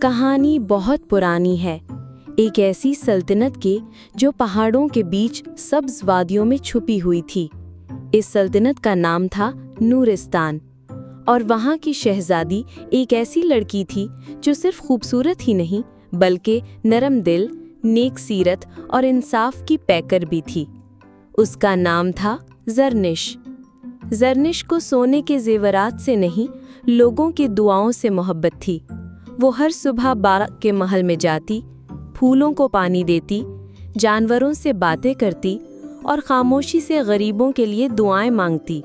कहानी बहुत पुरानी है, एक ऐसी सल्तनत की जो पहाड़ों के बीच सब्ज वादियों में छुपी हुई थी। इस सल्तनत का नाम था नूरिस्तान और वहाँ की शहजादी एक ऐसी लड़की थी जो सिर्फ खूबसूरत ही नहीं बल्कि नरम दिल, नेक सीरत और इंसाफ की पैकर भी थी। उसका नाम था ज़रनिश। ज़रनिश को सोने के जेवरात से नहीं, लोगों की दुआओं से मोहब्बत थी। वो हर सुबह बाग के महल में जाती, फूलों को पानी देती, जानवरों से बातें करती और खामोशी से गरीबों के लिए दुआएं मांगती।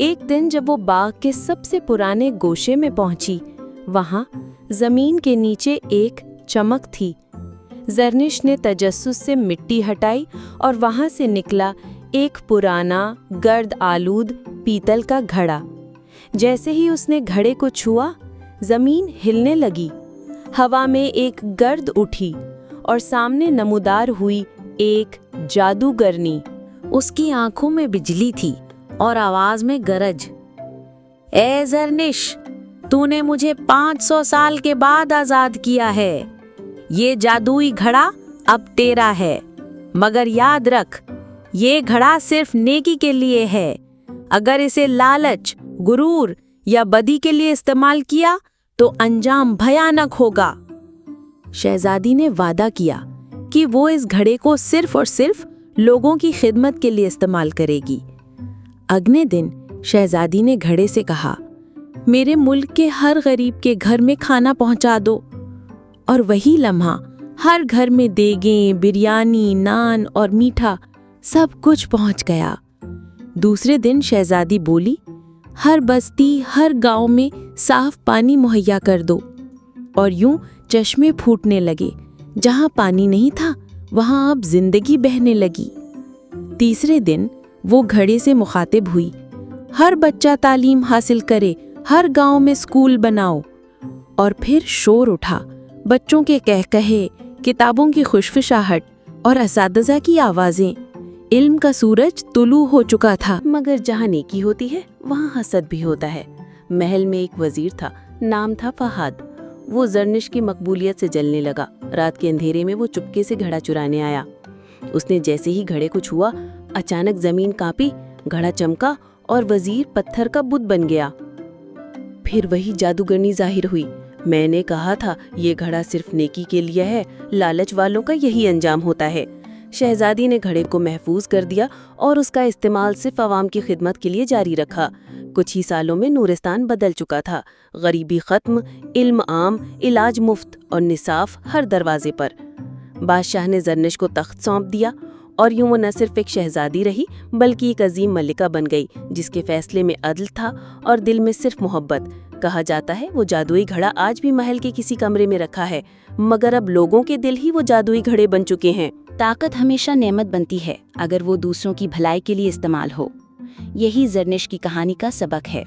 एक दिन जब वो बाग के सबसे पुराने गोशे में पहुंची, वहां जमीन के नीचे एक चमक थी। ज़रनिश ने तजस्सुस से मिट्टी हटाई और वहां से निकला एक पुराना गर्द आलूद पीतल का घड़ा। जैसे ही उसने घड़े को छुआ, जमीन हिलने लगी, हवा में एक गर्द उठी और सामने नमूदार हुई एक जादूगरनी। उसकी आंखों में बिजली थी और आवाज में गरज। ए ज़रनिश, तूने मुझे 500 साल के बाद आजाद किया है। ये जादुई घड़ा अब तेरा है, मगर याद रख, ये घड़ा सिर्फ नेकी के लिए है। अगर इसे लालच, गुरूर या बदी के लिए इस्तेमाल किया तो अंजाम भयानक होगा। शहजादी ने वादा किया कि वो इस घड़े को सिर्फ और सिर्फ लोगों की खिदमत के लिए इस्तेमाल करेगी। अगले दिन शहजादी ने घड़े से कहा, मेरे मुल्क के हर गरीब के घर में खाना पहुंचा दो। और वही लम्हा हर घर में देगें, बिरयानी, नान और मीठा सब कुछ पहुंच गया। दूसरे दिन शहजादी बोली, हर बस्ती, हर गांव में साफ पानी मुहैया कर दो। और यूं चश्मे फूटने लगे। जहां पानी नहीं था, वहां अब जिंदगी बहने लगी। तीसरे दिन वो घड़े से मुखातिब हुई, हर बच्चा तालीम हासिल करे, हर गांव में स्कूल बनाओ। और फिर शोर उठा, बच्चों के कहकहे, किताबों की खुशफुशाहट और असातिज़ा की आवाज़ें। इल्म का सूरज तुलू हो चुका था। मगर जहाँ नेकी होती है वहाँ हसद भी होता है। महल में एक वजीर था, नाम था फहाद। वो ज़रनिश की मकबूलियत से जलने लगा। रात के अंधेरे में वो चुपके से घड़ा चुराने आया। उसने जैसे ही घड़े को छुआ, अचानक जमीन कांपी, घड़ा चमका और वजीर पत्थर का बुत बन गया। फिर वही जादूगरनी जाहिर हुई। मैंने कहा था, ये घड़ा सिर्फ नेकी के लिए है, लालच वालों का यही अंजाम होता है। शहजादी ने घड़े को महफूज कर दिया और उसका इस्तेमाल सिर्फ आवाम की खिदमत के लिए जारी रखा। कुछ ही सालों में नूरिस्तान बदल चुका था। गरीबी खत्म, इल्म आम, इलाज मुफ्त और निसाफ हर दरवाजे पर। बादशाह ने ज़रनिश को तख्त सौंप दिया और यूं वो न सिर्फ एक शहजादी रही बल्कि एक अजीम मलिका बन गई, जिसके फैसले में अदल था और दिल में सिर्फ मोहब्बत। कहा जाता है वो जादुई घड़ा आज भी महल के किसी कमरे में रखा है, मगर अब लोगों के दिल ही वो जादुई घड़े बन चुके हैं। ताकत हमेशा नेमत बनती है अगर वो दूसरों की भलाई के लिए इस्तेमाल हो। यही ज़रनिश की कहानी का सबक है।